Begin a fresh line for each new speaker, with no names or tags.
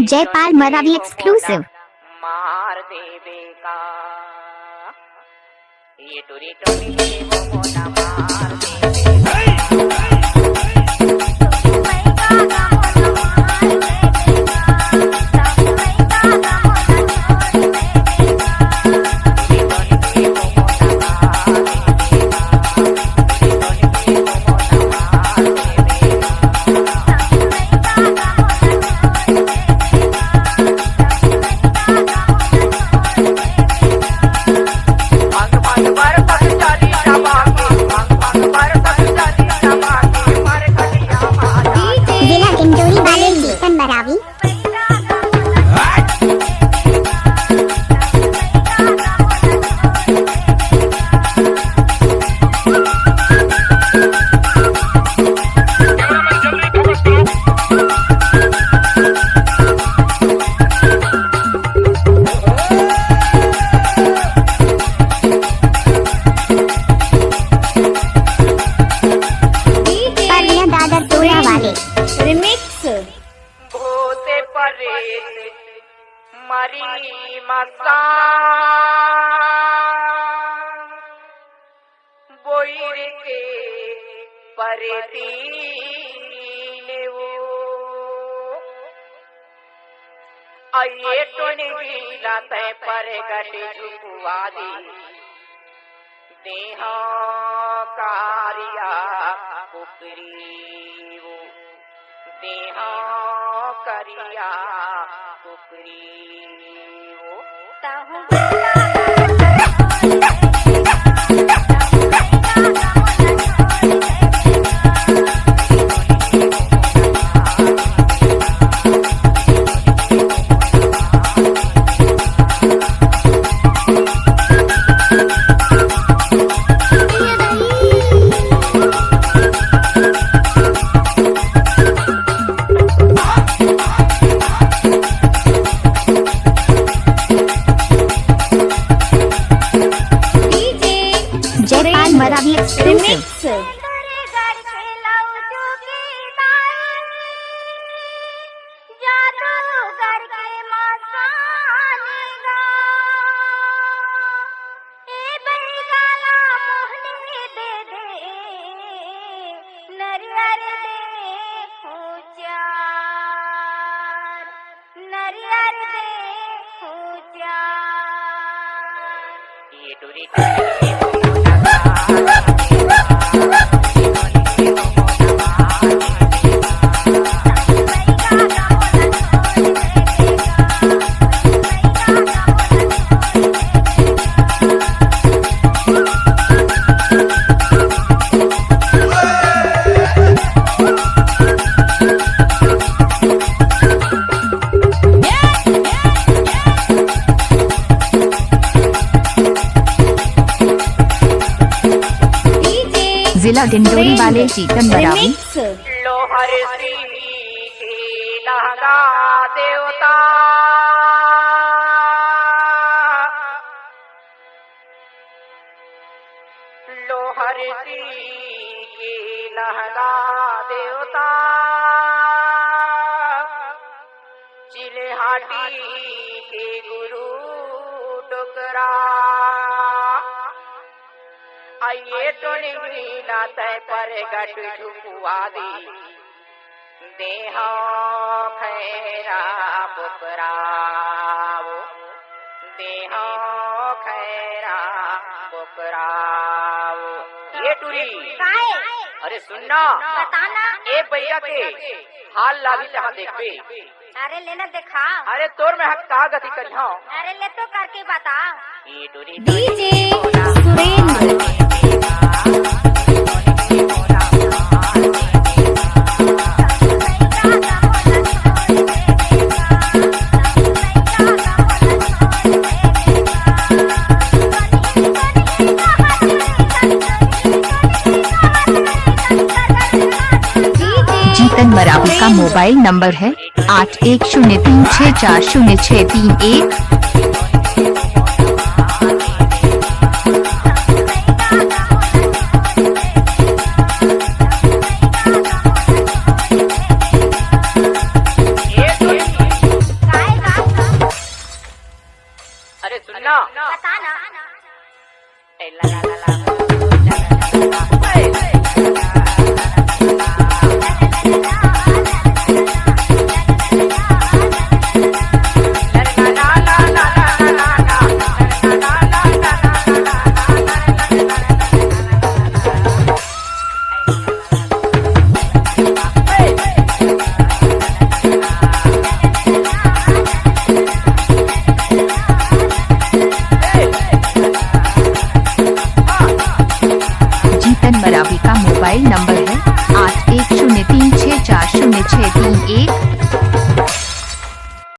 Jaipal Maravi exclusive.
मार देवेगा ये टोरी टोरी वो मोना मार देवेगा।
मरावी दादर तोड़ा वाले रिमिक्स।
भूते परेत मरी मसा बोईर के परेती आये टोने गीला तय पर गटे झुकुआदी देहा कारिया कुकरी वो देहा करिया कुकरी वो
जयपाल मरावी एक्सक्लूसिव।
ये टोरी
जिला डिंडोरी वाले चीतन मरावी।
लोहर सिंह के लहंगा देवता लोहर सिंह के लहंगा देवता चिल्हाटी के गुरु टुकरा आइए टोनी मीना तय पर गट झुकुआदी देहा खैरा बुकराओ देहा खैरा बुकराओ। ये टूरी अरे सुनना
बताना
ए भैया के हाल लाभी जहाँ देखबे।
अरे लेना देखा।
अरे तोर में हक का गति करिहा।
अरे ले तो करके बता।
ये टूरी
डीजे सुरेंद्र। चीतन मरावी का मोबाइल नंबर है 8103640631।